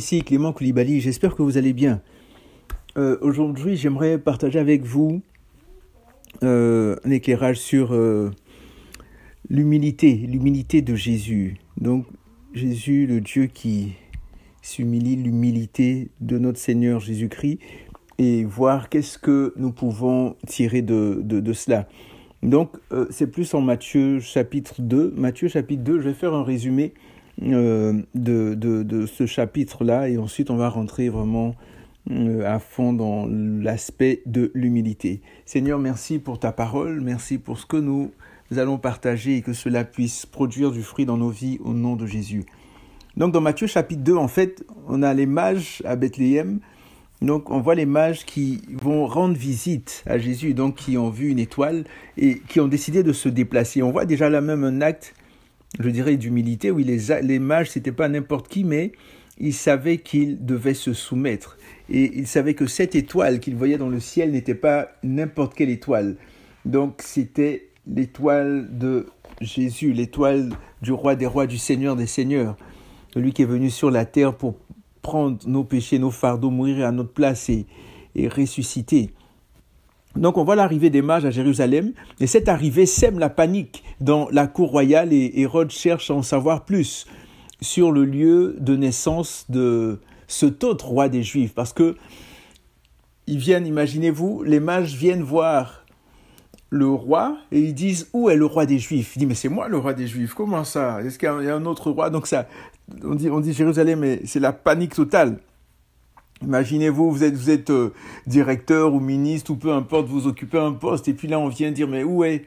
ici Clément Koulibaly, j'espère que vous allez bien. Aujourd'hui, j'aimerais partager avec vous un éclairage sur l'humilité de Jésus. Donc, Jésus, le Dieu qui s'humilie, l'humilité de notre Seigneur Jésus-Christ, et voir qu'est-ce que nous pouvons tirer de cela. Donc, c'est plus en Matthieu chapitre 2. Matthieu chapitre 2, je vais faire un résumé de ce chapitre-là, et ensuite on va rentrer vraiment à fond dans l'aspect de l'humilité. Seigneur, merci pour ta parole, merci pour ce que nous allons partager et que cela puisse produire du fruit dans nos vies au nom de Jésus. Donc dans Matthieu chapitre 2, en fait, on a les mages à Bethléem. Donc on voit les mages qui vont rendre visite à Jésus, donc qui ont vu une étoile et qui ont décidé de se déplacer. On voit déjà là même un acte, je dirais, d'humilité. Oui, les mages, c'était pas n'importe qui, mais ils savaient qu'ils devaient se soumettre. Et ils savaient que cette étoile qu'ils voyaient dans le ciel n'était pas n'importe quelle étoile. Donc c'était l'étoile de Jésus, l'étoile du roi des rois, du Seigneur des seigneurs. Celui qui est venu sur la terre pour prendre nos péchés, nos fardeaux, mourir à notre place et ressusciter. Donc on voit l'arrivée des mages à Jérusalem, et cette arrivée sème la panique dans la cour royale, et Hérode cherche à en savoir plus sur le lieu de naissance de cet autre roi des Juifs, parce que ils viennent, imaginez-vous, les mages viennent voir le roi et ils disent: où est le roi des Juifs? Il dit: mais c'est moi le roi des Juifs, comment ça? Est-ce qu'il y a un autre roi? Donc ça, on dit Jérusalem, mais c'est la panique totale. Imaginez-vous, vous êtes directeur ou ministre ou peu importe, vous occupez un poste, et puis là on vient dire: mais où est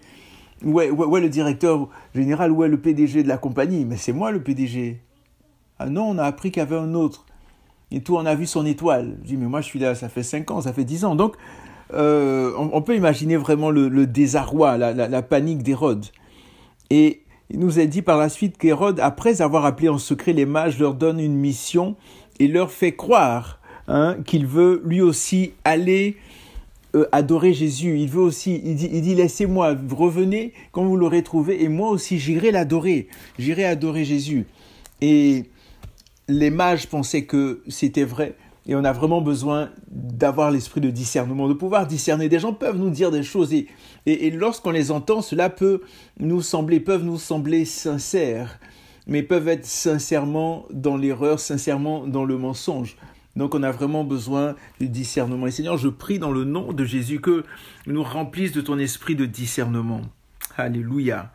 le directeur général, où est le PDG de la compagnie? Mais c'est moi le PDG. Ah non, on a appris qu'il y avait un autre. Et tout, on a vu son étoile. Je dis: mais moi je suis là, ça fait 5 ans, ça fait 10 ans. Donc on peut imaginer vraiment le désarroi, la panique d'Hérode. Et il nous est dit par la suite qu'Hérode, après avoir appelé en secret les mages, leur donne une mission et leur fait croire qu'il veut lui aussi aller adorer Jésus. Il veut aussi, il dit: laissez-moi, revenez quand vous l'aurez trouvé, et moi aussi j'irai l'adorer, j'irai adorer Jésus. Et les mages pensaient que c'était vrai, et on a vraiment besoin d'avoir l'esprit de discernement, de pouvoir discerner. Des gens peuvent nous dire des choses, et lorsqu'on les entend, cela peuvent nous sembler sincères, mais peuvent être sincèrement dans l'erreur, sincèrement dans le mensonge. Donc on a vraiment besoin du discernement. Et Seigneur, je prie dans le nom de Jésus que nous remplisses de ton esprit de discernement. Alléluia.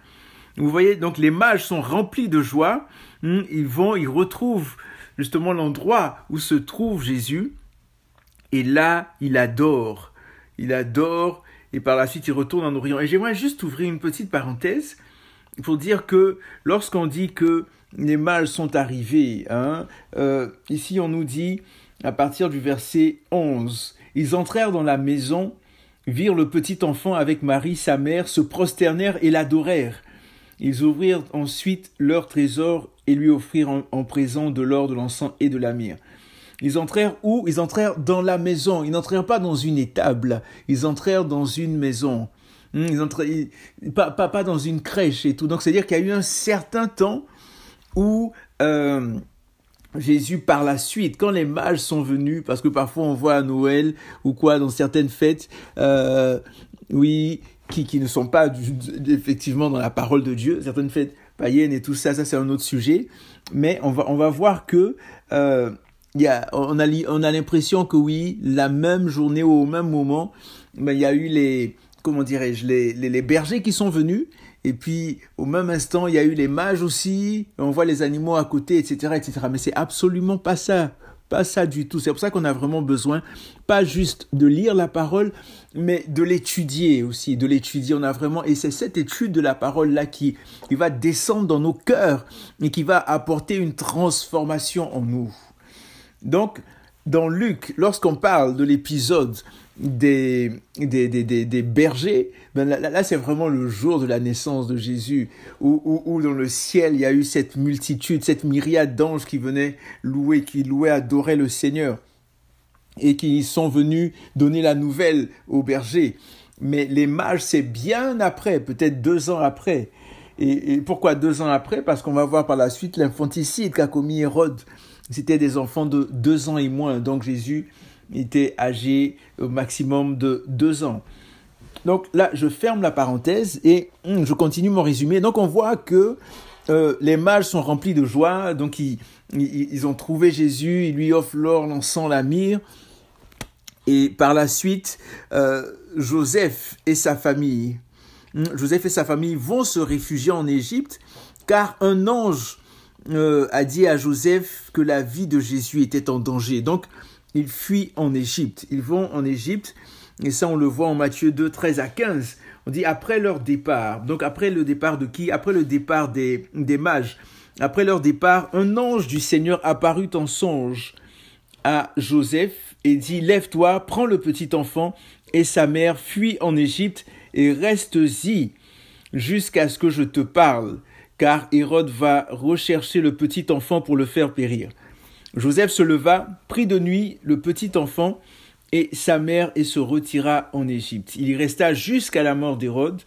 Vous voyez, donc les mages sont remplis de joie. Ils retrouvent justement l'endroit où se trouve Jésus. Et là, il adore. Et par la suite, il retourne en Orient. Et j'aimerais juste ouvrir une petite parenthèse pour dire que lorsqu'on dit que les mages sont arrivés, ici on nous dit, à partir du verset 11, « Ils entrèrent dans la maison, virent le petit enfant avec Marie, sa mère, se prosternèrent et l'adorèrent. Ils ouvrirent ensuite leur trésor et lui offrirent en présent de l'or, de l'encens et de la myrrhe. » Ils entrèrent où? Ils entrèrent dans la maison. Ils n'entrèrent pas dans une étable. Ils entrèrent dans une maison. Pas dans une crèche et tout. Donc, c'est-à-dire qu'il y a eu un certain temps où Jésus, par la suite, quand les mages sont venus, parce que parfois on voit à Noël ou quoi, dans certaines fêtes, qui ne sont pas effectivement dans la parole de Dieu, certaines fêtes païennes et tout ça, c'est un autre sujet. Mais on va voir que on a l'impression que oui, la même journée ou au même moment, il y a eu les bergers qui sont venus, et puis au même instant, il y a eu les mages aussi, on voit les animaux à côté, etc., etc. Mais c'est absolument pas ça du tout. C'est pour ça qu'on a vraiment besoin, pas juste de lire la parole, mais de l'étudier aussi, On a vraiment, et c'est cette étude de la parole là qui va descendre dans nos cœurs et qui va apporter une transformation en nous. Donc, dans Luc, lorsqu'on parle de l'épisode des bergers, là c'est vraiment le jour de la naissance de Jésus, où dans le ciel il y a eu cette multitude, cette myriade d'anges qui venaient louaient, adoraient le Seigneur, et qui sont venus donner la nouvelle aux bergers. Mais les mages, c'est bien après, peut-être 2 ans après. Et pourquoi 2 ans après? Parce qu'on va voir par la suite l'infanticide qu'a commis Hérode C'était des enfants de 2 ans et moins. Donc Jésus était âgé au maximum de 2 ans. Donc là, je ferme la parenthèse et je continue mon résumé. Donc on voit que les mages sont remplis de joie. Donc ils ont trouvé Jésus, ils lui offrent l'or, l'encens, la myrrhe. Et par la suite, Joseph et sa famille vont se réfugier en Égypte, car un ange a dit à Joseph que la vie de Jésus était en danger. Donc, ils fuient en Égypte. Ils vont en Égypte, et ça on le voit en Matthieu 2, 13 à 15. On dit après leur départ. Donc après le départ de qui? Après le départ des mages. Après leur départ, un ange du Seigneur apparut en songe à Joseph et dit « Lève-toi, prends le petit enfant et sa mère, fuis en Égypte et reste-y jusqu'à ce que je te parle, car Hérode va rechercher le petit enfant pour le faire périr. » Joseph se leva, prit de nuit le petit enfant et sa mère et se retira en Égypte. Il y resta jusqu'à la mort d'Hérode,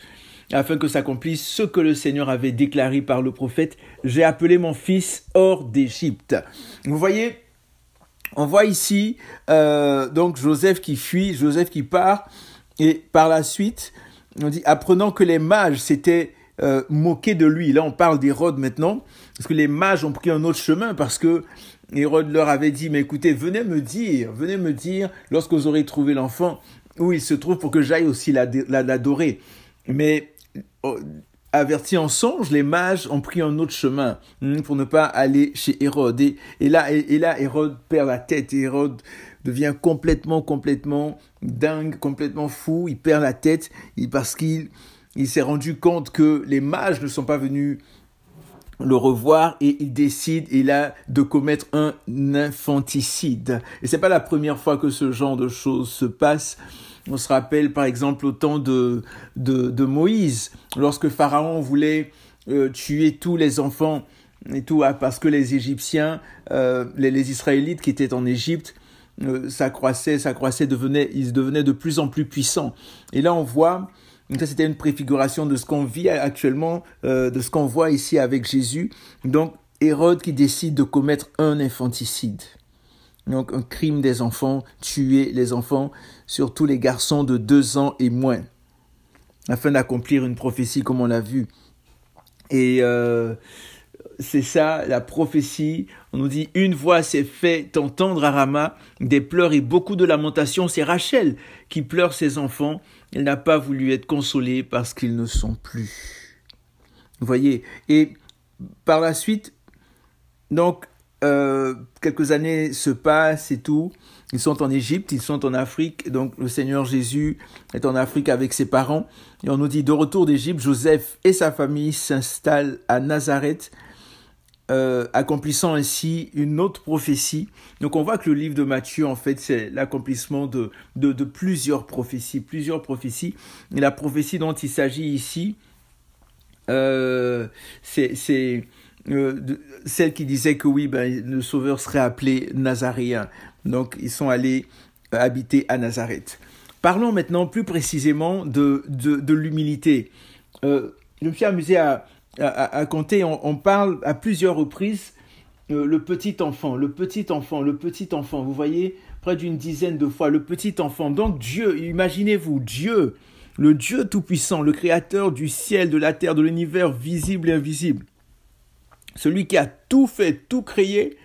afin que s'accomplisse ce que le Seigneur avait déclaré par le prophète « J'ai appelé mon fils hors d'Égypte. » Vous voyez, on voit ici donc Joseph qui fuit, Joseph qui part, et par la suite, on dit apprenant que les mages s'étaient moqués de lui. Là, on parle d'Hérode maintenant, parce que les mages ont pris un autre chemin, parce que Hérode leur avait dit, mais écoutez, venez me dire, lorsque vous aurez trouvé l'enfant, où il se trouve pour que j'aille aussi l'adorer. Mais avertis en songe, les mages ont pris un autre chemin pour ne pas aller chez Hérode. Et là, Hérode perd la tête. Hérode devient complètement dingue, complètement fou. Il perd la tête parce qu'il s'est rendu compte que les mages ne sont pas venus le revoir et il décide de commettre un infanticide. Et c'est pas la première fois que ce genre de choses se passe. On se rappelle par exemple au temps de Moïse, lorsque Pharaon voulait tuer tous les enfants et tout, parce que les Égyptiens, les Israélites qui étaient en Égypte, ça croissait, ils devenaient de plus en plus puissants. Et là on voit, donc ça c'était une préfiguration de ce qu'on vit actuellement, de ce qu'on voit ici avec Jésus. Donc Hérode qui décide de commettre un infanticide. Donc un crime des enfants, tuer les enfants, surtout les garçons de 2 ans et moins, afin d'accomplir une prophétie comme on l'a vu. Et c'est ça, la prophétie. On nous dit, une voix s'est fait entendre à Rama, des pleurs et beaucoup de lamentations. C'est Rachel qui pleure ses enfants. Elle n'a pas voulu être consolée parce qu'ils ne sont plus. Vous voyez. Et par la suite, donc, quelques années se passent et tout. Ils sont en Égypte, ils sont en Afrique. Donc, le Seigneur Jésus est en Afrique avec ses parents. Et on nous dit, de retour d'Égypte, Joseph et sa famille s'installent à Nazareth, accomplissant ainsi une autre prophétie. Donc, on voit que le livre de Matthieu, en fait, c'est l'accomplissement de plusieurs prophéties. Et la prophétie dont il s'agit ici, c'est celle qui disait que oui, le Sauveur serait appelé Nazaréen. Donc, ils sont allés habiter à Nazareth. Parlons maintenant plus précisément de l'humilité. Je me suis amusé à compter, on parle à plusieurs reprises le petit enfant. Vous voyez, près d'une dizaine de fois, le petit enfant. Donc Dieu, imaginez-vous, Dieu, le Dieu Tout-Puissant, le Créateur du ciel, de la terre, de l'univers visible et invisible. Celui qui a tout fait, tout créé,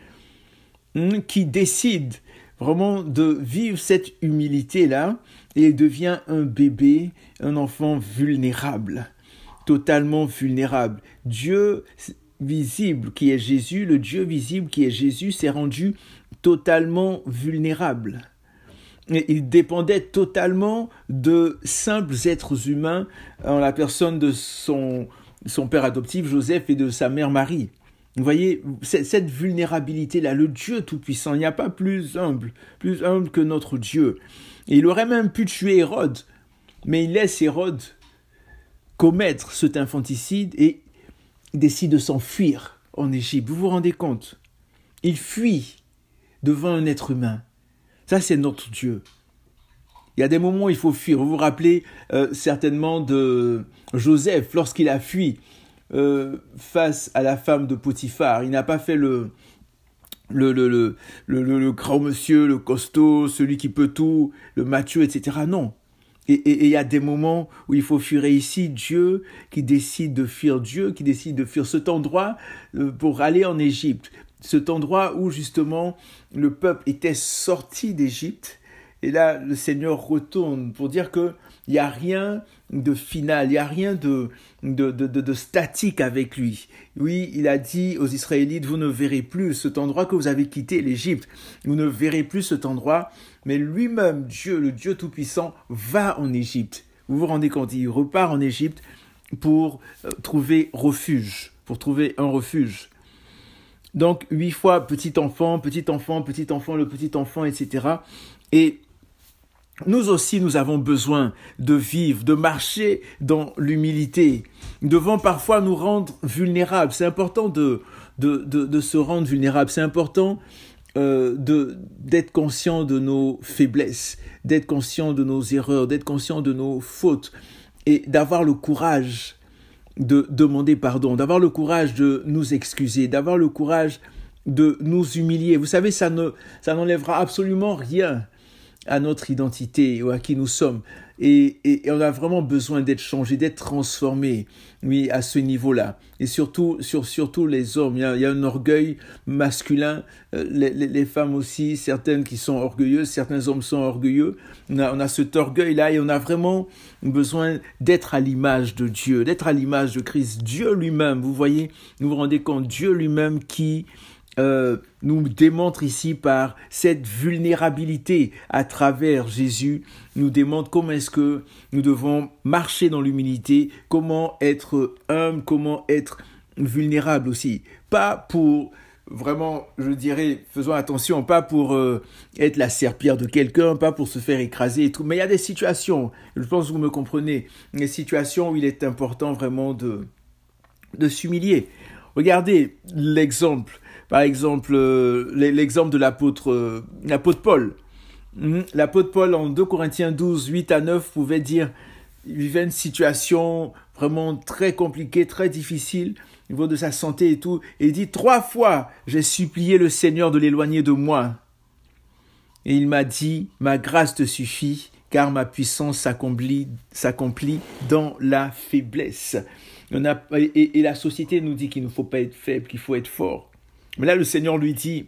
qui décide vraiment de vivre cette humilité-là, et il devient un bébé, un enfant vulnérable, totalement vulnérable. Dieu visible qui est Jésus, le Dieu visible qui est Jésus s'est rendu totalement vulnérable. Et il dépendait totalement de simples êtres humains en la personne de son père adoptif Joseph et de sa mère Marie. Vous voyez, cette vulnérabilité-là, le Dieu Tout-Puissant, il n'y a pas plus humble que notre Dieu. Et il aurait même pu tuer Hérode, mais il laisse Hérode commettre cet infanticide et décide de s'enfuir en Égypte. Vous vous rendez compte? Il fuit devant un être humain. Ça, c'est notre Dieu. Il y a des moments où il faut fuir. Vous vous rappelez certainement de Joseph lorsqu'il a fui face à la femme de Potiphar. Il n'a pas fait le le grand monsieur, le costaud, celui qui peut tout, le macho, etc. Non. Et il y a des moments où il faut fuir. Et ici, Dieu qui décide de fuir, Dieu qui décide de fuir cet endroit pour aller en Égypte. Cet endroit où justement le peuple était sorti d'Égypte. Et là, le Seigneur retourne pour dire qu'il n'y a rien de final, il n'y a rien de statique avec lui. Oui, il a dit aux Israélites, vous ne verrez plus cet endroit que vous avez quitté, l'Égypte. Vous ne verrez plus cet endroit, mais lui-même, Dieu, le Dieu Tout-Puissant, va en Égypte. Vous vous rendez compte, il repart en Égypte pour trouver refuge, pour trouver un refuge. Donc, 8 fois petit enfant, le petit enfant, etc. Et nous aussi, nous avons besoin de vivre, de marcher dans l'humilité. Nous devons parfois nous rendre vulnérables. C'est important de se rendre vulnérable. C'est important d'être conscient de nos faiblesses, d'être conscient de nos erreurs, d'être conscient de nos fautes et d'avoir le courage de demander pardon, d'avoir le courage de nous excuser, d'avoir le courage de nous humilier. Vous savez, ça n'enlèvera absolument rien à notre identité ou à qui nous sommes. Et on a vraiment besoin d'être changé, d'être transformé, oui, à ce niveau-là. Et surtout les hommes, il y a un orgueil masculin, les femmes aussi, certaines qui sont orgueilleuses, certains hommes sont orgueilleux. On a cet orgueil-là et on a vraiment besoin d'être à l'image de Dieu, d'être à l'image de Christ. Dieu lui-même, vous voyez, vous vous rendez compte, Dieu lui-même qui nous démontre ici par cette vulnérabilité à travers Jésus, nous démontre comment est-ce que nous devons marcher dans l'humilité, comment être humble, comment être vulnérable aussi. Pas pour vraiment, je dirais, faisons attention, pas pour être la serpillière de quelqu'un, pas pour se faire écraser et tout, mais il y a des situations, je pense que vous me comprenez, des situations où il est important vraiment de s'humilier. Regardez l'exemple. Par exemple, l'exemple de l'apôtre Paul. L'apôtre Paul, en 2 Corinthiens 12, 8 à 9, pouvait dire, il vivait une situation vraiment très compliquée, très difficile, au niveau de sa santé et tout. Et il dit, 3 fois, j'ai supplié le Seigneur de l'éloigner de moi. Et il m'a dit, ma grâce te suffit, car ma puissance s'accomplit dans la faiblesse. Et la société nous dit qu'il ne faut pas être faible, qu'il faut être fort. Mais là, le Seigneur lui dit,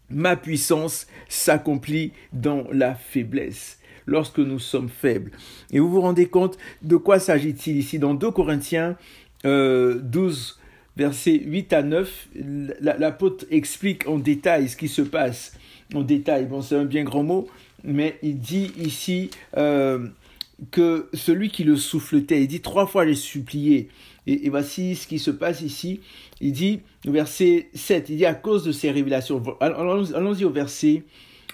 ma puissance s'accomplit dans la faiblesse, lorsque nous sommes faibles. Et vous vous rendez compte de quoi s'agit-il ici? Dans 2 Corinthiens 12, versets 8 à 9, l'apôtre explique en détail ce qui se passe. En détail, bon, c'est un bien grand mot, mais il dit ici que celui qui le souffletait, il dit 3 fois j'ai supplié. Et voici ce qui se passe ici. Il dit, verset 7, il dit à cause de ces révélations. Allons-y au verset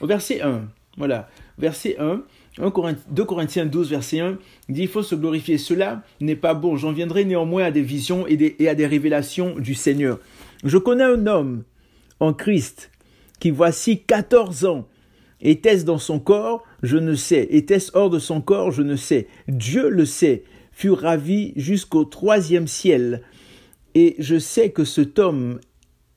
1. Voilà, verset 1, 2 Corinthiens 12, verset 1, il dit, il faut se glorifier. Cela n'est pas bon. J'en viendrai néanmoins à des visions et à des révélations du Seigneur. Je connais un homme en Christ qui voici 14 ans. Était-ce dans son corps? Je ne sais. Était-ce hors de son corps? Je ne sais. Dieu le sait. Fut ravi jusqu'au 3e ciel. Et je sais que cet homme,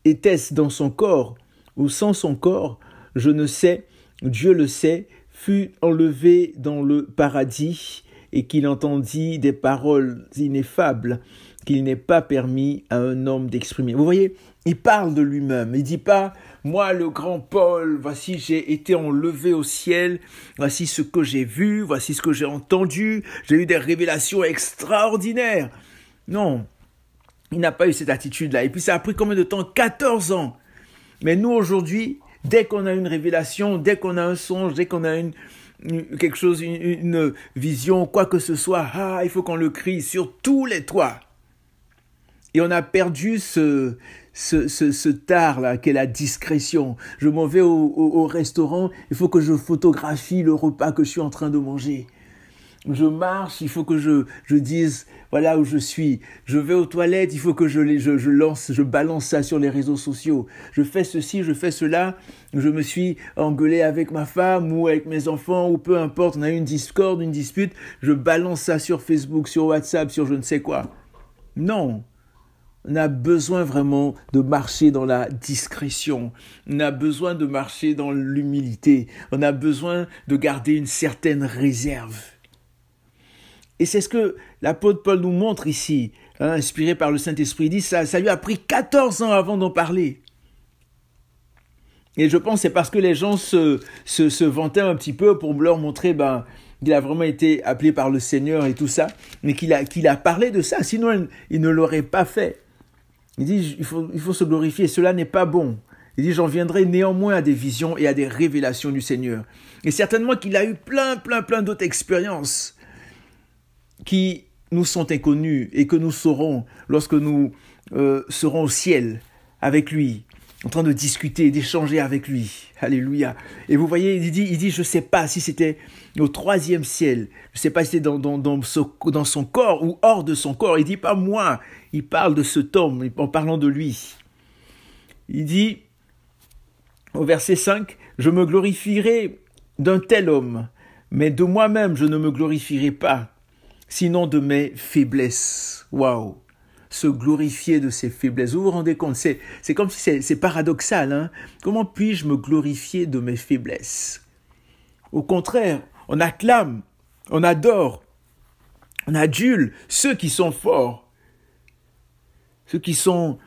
était-ce dans son corps ou sans son corps, je ne sais, Dieu le sait, fut enlevé dans le paradis et qu'il entendit des paroles ineffables qu'il n'est pas permis à un homme d'exprimer. Vous voyez, il parle de lui-même. Il dit pas, moi le grand Paul, voici j'ai été enlevé au ciel, voici ce que j'ai vu, voici ce que j'ai entendu, j'ai eu des révélations extraordinaires. Non, il n'a pas eu cette attitude-là. Et puis ça a pris combien de temps? 14 ans. Mais nous aujourd'hui, dès qu'on a une révélation, dès qu'on a un songe, dès qu'on a quelque chose, une vision, quoi que ce soit, il faut qu'on le crie sur tous les toits. Et on a perdu ce tard-là, qu'est la discrétion. Je m'en vais au restaurant, il faut que je photographie le repas que je suis en train de manger. Je marche, il faut que je dise, voilà où je suis. Je vais aux toilettes, il faut que je balance ça sur les réseaux sociaux. Je fais ceci, je fais cela. Je me suis engueulé avec ma femme ou avec mes enfants, ou peu importe, on a eu une discorde, une dispute. Je balance ça sur Facebook, sur WhatsApp, sur je ne sais quoi. Non. On a besoin vraiment de marcher dans la discrétion. On a besoin de marcher dans l'humilité. On a besoin de garder une certaine réserve. Et c'est ce que l'apôtre Paul nous montre ici, inspiré par le Saint-Esprit. Il dit ça lui a pris 14 ans avant d'en parler. Et je pense que c'est parce que les gens se vantaient un petit peu pour leur montrer qu'il a vraiment été appelé par le Seigneur et tout ça, mais qu'il a parlé de ça, sinon il ne l'aurait pas fait. Il dit il faut se glorifier, cela n'est pas bon. Il dit j'en viendrai néanmoins à des visions et à des révélations du Seigneur. Et certainement qu'il a eu plein d'autres expériences qui nous sont inconnues et que nous saurons lorsque nous serons au ciel avec lui, en train de discuter, d'échanger avec lui. Alléluia. Et vous voyez, il dit, je ne sais pas si c'était au 3e ciel, je ne sais pas si c'était dans son corps ou hors de son corps. Il dit pas moi, il parle de cet homme en parlant de lui. Il dit, au verset 5, je me glorifierai d'un tel homme, mais de moi-même je ne me glorifierai pas, sinon de mes faiblesses. Waouh! Se glorifier de ses faiblesses. Vous vous rendez compte, c'est comme si c'est paradoxal. Hein? Comment puis-je me glorifier de mes faiblesses? Au contraire, on acclame, on adore, on adule ceux qui sont forts, ceux qui sont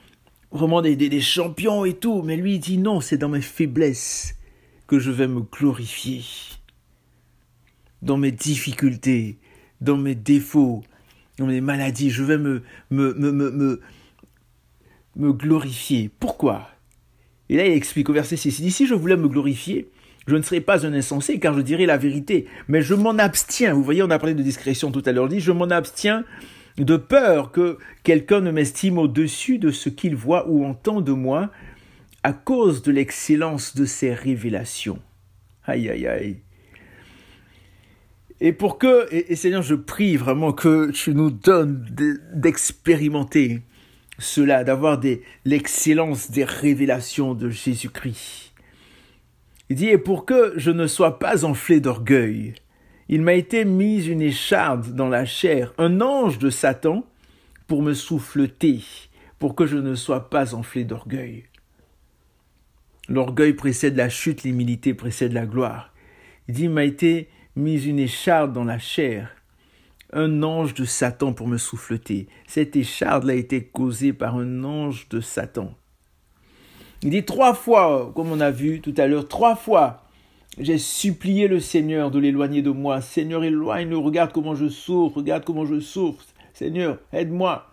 vraiment des champions et tout. Mais lui, il dit non, c'est dans mes faiblesses que je vais me glorifier. Dans mes difficultés, dans mes défauts, dans mes maladies, je vais me glorifier. Pourquoi? Et là, il explique au verset 6, il dit, si je voulais me glorifier, je ne serais pas un insensé, car je dirais la vérité. Mais je m'en abstiens. Vous voyez, on a parlé de discrétion tout à l'heure. Il dit, je m'en abstiens de peur que quelqu'un ne m'estime au-dessus de ce qu'il voit ou entend de moi à cause de l'excellence de ses révélations. Aïe, aïe, aïe. Et Seigneur, je prie vraiment que tu nous donnes d'expérimenter cela, d'avoir l'excellence des révélations de Jésus-Christ. Il dit, et pour que je ne sois pas enflé d'orgueil, il m'a été mis une écharde dans la chair, un ange de Satan, pour me souffleter, pour que je ne sois pas enflé d'orgueil. L'orgueil précède la chute, l'humilité précède la gloire. Il dit, il m'a été mis une écharde dans la chair, un ange de Satan pour me souffleter. Cette écharde a été causée par un ange de Satan. Il dit 3 fois, comme on a vu tout à l'heure, 3 fois, j'ai supplié le Seigneur de l'éloigner de moi. Seigneur, éloigne-le, regarde comment je souffre, Seigneur, aide-moi.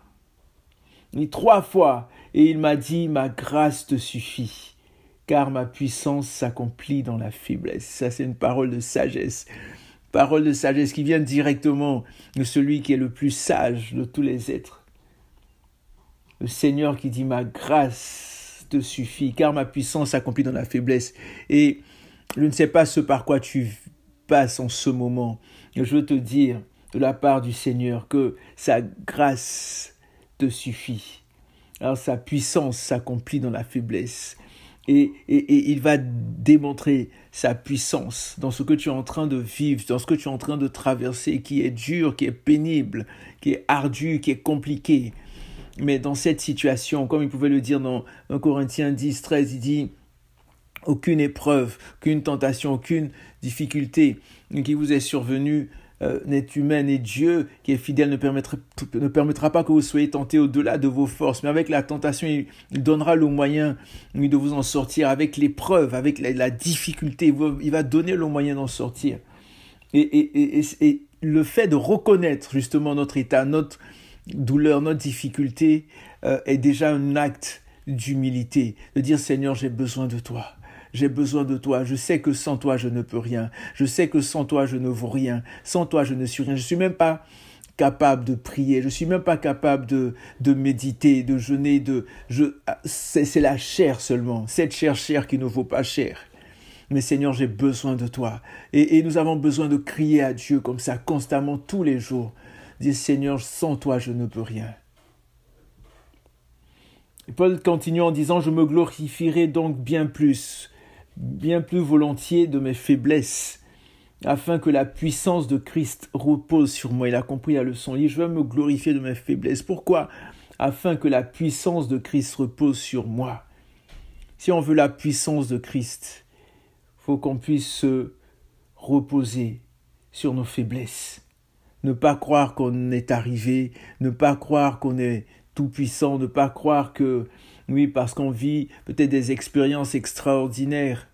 Il dit 3 fois, et il m'a dit, ma grâce te suffit, car ma puissance s'accomplit dans la faiblesse. Ça, c'est une parole de sagesse. Parole de sagesse qui vient directement de celui qui est le plus sage de tous les êtres. Le Seigneur qui dit, ma grâce te suffit, car ma puissance s'accomplit dans la faiblesse. Et je ne sais pas ce par quoi tu passes en ce moment. Je veux te dire, de la part du Seigneur, que sa grâce te suffit. Alors sa puissance s'accomplit dans la faiblesse. Et il va démontrer sa puissance dans ce que tu es en train de vivre, dans ce que tu es en train de traverser, qui est dur, qui est pénible, qui est ardu, qui est compliqué. Mais dans cette situation, comme il pouvait le dire dans 1 Corinthiens 10, 13, il dit « Aucune épreuve, aucune tentation, aucune difficulté qui vous est survenue n'est humaine, et Dieu qui est fidèle ne permettra pas que vous soyez tentés au-delà de vos forces, mais avec la tentation il donnera le moyen de vous en sortir, avec l'épreuve, avec la difficulté, il va donner le moyen d'en sortir. Et le fait de reconnaître justement notre état, notre douleur, notre difficulté est déjà un acte d'humilité, de dire Seigneur, j'ai besoin de toi. J'ai besoin de toi. Je sais que sans toi, je ne peux rien. Je sais que sans toi, je ne vaux rien. Sans toi, je ne suis rien. Je ne suis même pas capable de prier. Je ne suis même pas capable de méditer, de jeûner. C'est la chair seulement. Cette chair qui ne vaut pas cher. Mais Seigneur, j'ai besoin de toi. Et nous avons besoin de crier à Dieu comme ça, constamment, tous les jours. Dire Seigneur, sans toi, je ne peux rien. Et Paul continue en disant, je me glorifierai donc bien plus volontiers de mes faiblesses, afin que la puissance de Christ repose sur moi. Il a compris la leçon. Il dit, je vais me glorifier de mes faiblesses. Pourquoi? afin que la puissance de Christ repose sur moi. Si on veut la puissance de Christ, il faut qu'on puisse se reposer sur nos faiblesses. Ne pas croire qu'on est arrivé, ne pas croire qu'on est tout puissant, ne pas croire que, oui, parce qu'on vit peut-être des expériences extraordinaires,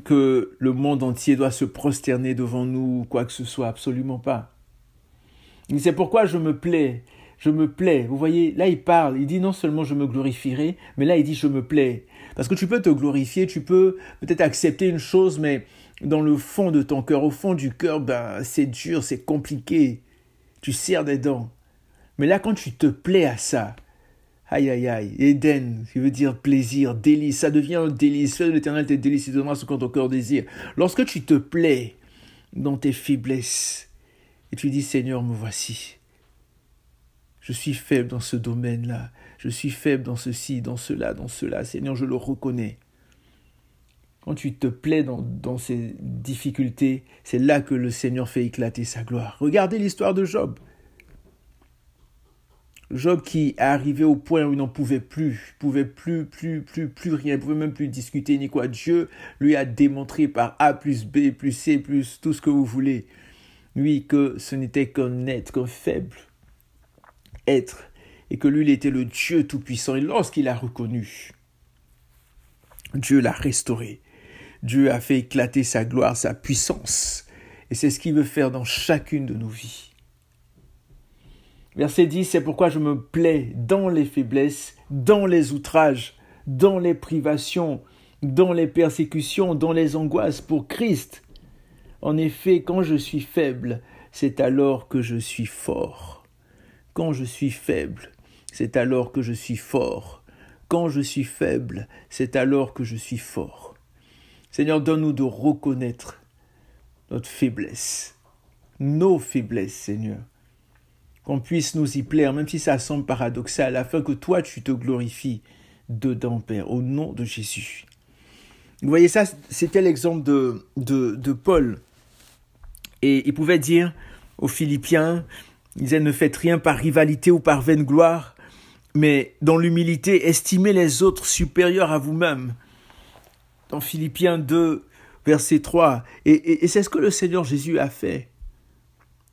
que le monde entier doit se prosterner devant nous ou quoi que ce soit, absolument pas. Et c'est pourquoi je me plais. Vous voyez, là il parle, il dit non seulement je me glorifierai, mais là il dit je me plais. Parce que tu peux te glorifier, tu peux peut-être accepter une chose, mais dans le fond de ton cœur, au fond du cœur, c'est dur, c'est compliqué. Tu serres des dents. Mais là quand tu te plais à ça, aïe aïe aïe, Éden, qui veut dire plaisir, délice, ça devient un délice. Fais de l'Éternel tes délices, il donnera ce que ton cœur désire. Lorsque tu te plais dans tes faiblesses, et tu dis Seigneur, me voici. Je suis faible dans ce domaine-là. Je suis faible dans ceci, dans cela, dans cela. Seigneur, je le reconnais. Quand tu te plais dans ces difficultés, c'est là que le Seigneur fait éclater sa gloire. Regardez l'histoire de Job. Job qui est arrivé au point où il n'en pouvait plus. Il ne pouvait plus rien. Il ne pouvait même plus discuter ni quoi. Dieu lui a démontré par A plus B plus C plus tout ce que vous voulez. Lui, que ce n'était qu'un être, qu'un faible être, et que lui, il était le Dieu tout-puissant. Et lorsqu'il a reconnu, Dieu l'a restauré. Dieu a fait éclater sa gloire, sa puissance. Et c'est ce qu'il veut faire dans chacune de nos vies. Verset 10, c'est pourquoi je me plais dans les faiblesses, dans les outrages, dans les privations, dans les persécutions, dans les angoisses pour Christ. En effet, quand je suis faible, c'est alors que je suis fort. Quand je suis faible, c'est alors que je suis fort. Quand je suis faible, c'est alors que je suis fort. Seigneur, donne-nous de reconnaître notre faiblesse, nos faiblesses, Seigneur. Qu'on puisse nous y plaire, même si ça semble paradoxal, afin que toi, tu te glorifies dedans, Père, au nom de Jésus. Vous voyez ça, c'était l'exemple de Paul. Et il pouvait dire aux Philippiens, il disait, ne faites rien par rivalité ou par vaine gloire, mais dans l'humilité, estimez les autres supérieurs à vous-même. Dans Philippiens 2, verset 3. Et c'est ce que le Seigneur Jésus a fait.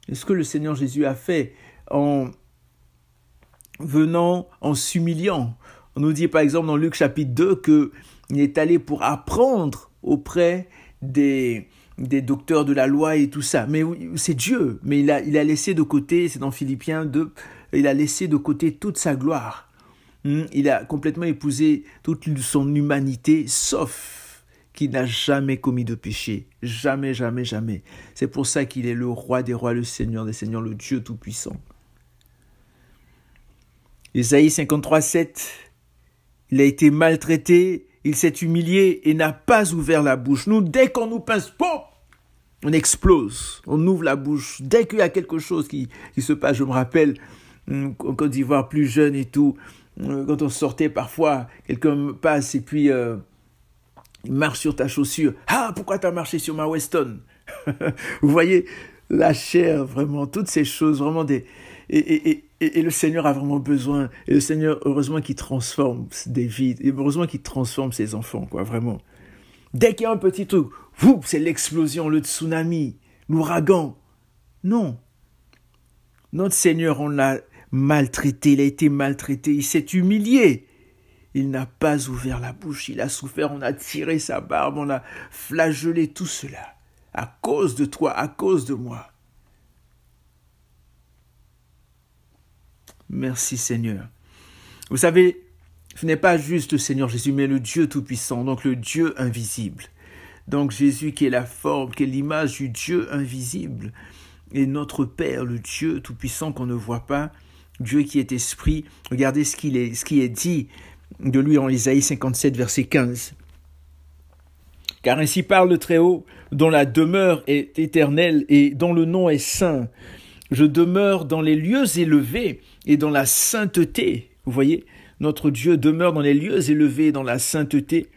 C'est ce que le Seigneur Jésus a fait en venant, en s'humiliant. On nous dit par exemple dans Luc chapitre 2 qu'il est allé pour apprendre auprès des docteurs de la loi et tout ça. Mais c'est Dieu. Mais il a laissé de côté, c'est dans Philippiens 2, il a laissé de côté toute sa gloire. Il a complètement épousé toute son humanité, sauf qu'il n'a jamais commis de péché. Jamais, jamais, jamais. C'est pour ça qu'il est le roi des rois, le Seigneur des seigneurs, le Dieu tout-puissant. Ésaïe 53, 7, il a été maltraité, il s'est humilié et n'a pas ouvert la bouche. Nous, dès qu'on nous pince, on explose, on ouvre la bouche. Dès qu'il y a quelque chose qui se passe, je me rappelle, en Côte d'Ivoire, plus jeune et tout, quand on sortait parfois, quelqu'un passe et puis il marche sur ta chaussure. Ah, pourquoi tu as marché sur ma Weston? Vous voyez, la chair, vraiment, toutes ces choses, vraiment Et le Seigneur a vraiment besoin, et le Seigneur, heureusement qu'il transforme des vies, et heureusement qu'il transforme ses enfants, quoi, vraiment. Dès qu'il y a un petit truc, c'est l'explosion, le tsunami, l'ouragan. Non. Notre Seigneur, on l'a maltraité, il a été maltraité, il s'est humilié. Il n'a pas ouvert la bouche, il a souffert, on a tiré sa barbe, on a flagellé tout cela. À cause de toi, à cause de moi. Merci Seigneur. Vous savez, ce n'est pas juste le Seigneur Jésus, mais le Dieu Tout-Puissant, donc le Dieu invisible. Donc Jésus qui est la forme, qui est l'image du Dieu invisible. Et notre Père, le Dieu Tout-Puissant qu'on ne voit pas, Dieu qui est esprit. Regardez ce qui est dit de lui en Ésaïe 57, verset 15. Car ainsi parle le Très-Haut, dont la demeure est éternelle et dont le nom est saint. Je demeure dans les lieux élevés et dans la sainteté. Vous voyez, notre Dieu demeure dans les lieux élevés et dans la sainteté,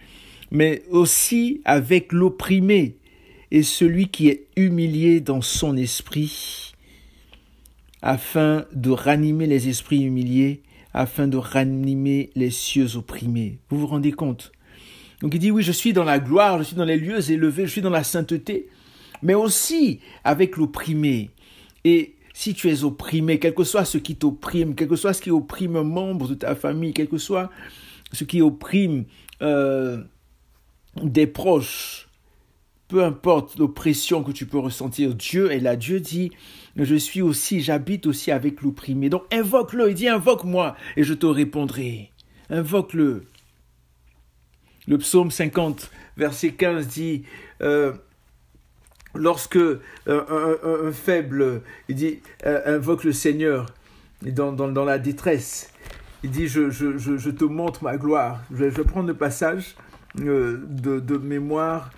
mais aussi avec l'opprimé et celui qui est humilié dans son esprit, afin de ranimer les esprits humiliés, afin de ranimer les cieux opprimés. Vous vous rendez compte? Donc il dit, oui, je suis dans la gloire, je suis dans les lieux élevés, je suis dans la sainteté, mais aussi avec l'opprimé. Et si tu es opprimé, quel que soit ce qui t'opprime, quel que soit ce qui opprime un membre de ta famille, quel que soit ce qui opprime des proches, peu importe l'oppression que tu peux ressentir, Dieu est là. Dieu dit, j'habite aussi avec l'opprimé. Donc invoque-le, il dit invoque-moi et je te répondrai. Invoque-le. Le psaume 50, verset 15 dit, lorsque un faible, il dit, invoque le Seigneur dans la détresse, il dit, je te montre ma gloire. Je vais prendre le passage de mémoire.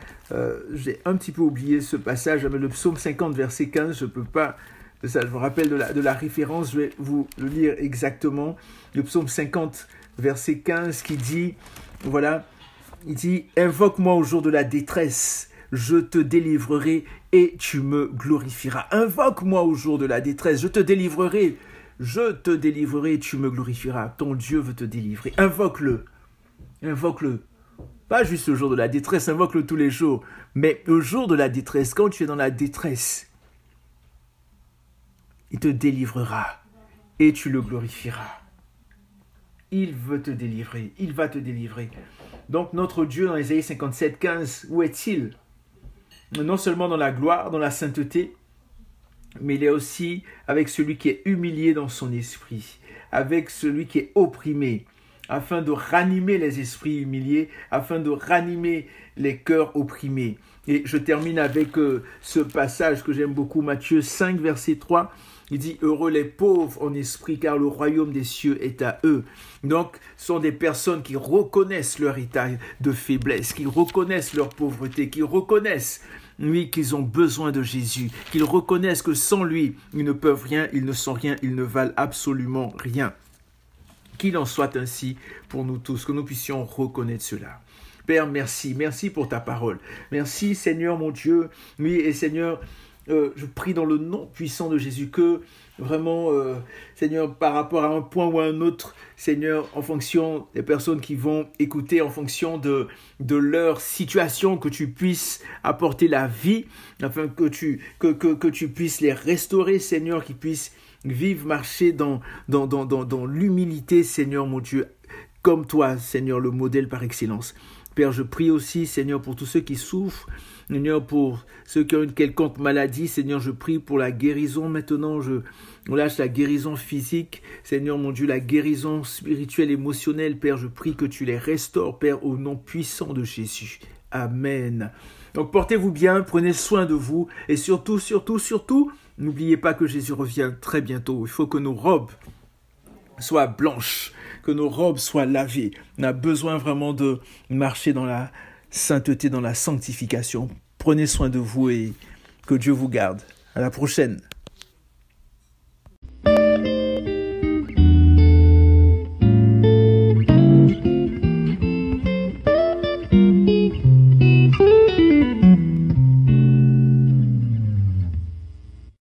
J'ai un petit peu oublié ce passage, mais le psaume 50, verset 15, je peux pas, ça, je me rappelle de la référence, je vais vous le lire exactement. Le psaume 50, verset 15, qui dit, voilà, il dit, invoque-moi au jour de la détresse, je te délivrerai et tu me glorifieras. Invoque-moi au jour de la détresse, je te délivrerai et tu me glorifieras. Ton Dieu veut te délivrer. Invoque-le. Pas juste le jour de la détresse, invoque-le tous les jours. Mais le jour de la détresse, quand tu es dans la détresse, il te délivrera et tu le glorifieras. Il veut te délivrer, il va te délivrer. Donc notre Dieu dans Ésaïe 57, 15, où est-il? Non seulement dans la gloire, dans la sainteté, mais il est aussi avec celui qui est humilié dans son esprit, avec celui qui est opprimé, afin de ranimer les esprits humiliés, afin de ranimer les cœurs opprimés. Et je termine avec ce passage que j'aime beaucoup, Matthieu 5, verset 3. Il dit, heureux les pauvres en esprit, car le royaume des cieux est à eux. Donc, ce sont des personnes qui reconnaissent leur état de faiblesse, qui reconnaissent leur pauvreté, qui reconnaissent, oui, qu'ils ont besoin de Jésus, qu'ils reconnaissent que sans lui, ils ne peuvent rien, ils ne sont rien, ils ne valent absolument rien. Qu'il en soit ainsi pour nous tous, que nous puissions reconnaître cela. Père, merci pour ta parole. Merci, Seigneur mon Dieu. Oui, et Seigneur, je prie dans le nom puissant de Jésus que vraiment, Seigneur, par rapport à un point ou à un autre, Seigneur, en fonction des personnes qui vont écouter, en fonction de leur situation, que tu puisses apporter la vie, afin que tu puisses les restaurer, Seigneur, qu'ils puissent vivre, marcher dans l'humilité, Seigneur mon Dieu, comme toi, Seigneur, le modèle par excellence. Père, je prie aussi, Seigneur, pour tous ceux qui souffrent, Seigneur, pour ceux qui ont une quelconque maladie, Seigneur, je prie pour la guérison maintenant, on lâche la guérison physique, Seigneur mon Dieu, la guérison spirituelle, émotionnelle, Père, je prie que tu les restaures, Père, au nom puissant de Jésus. Amen. Donc portez-vous bien, prenez soin de vous, et surtout, n'oubliez pas que Jésus revient très bientôt. Il faut que nos robes soient blanches, que nos robes soient lavées. On a besoin vraiment de marcher dans la sainteté, dans la sanctification. Prenez soin de vous et que Dieu vous garde. À la prochaine.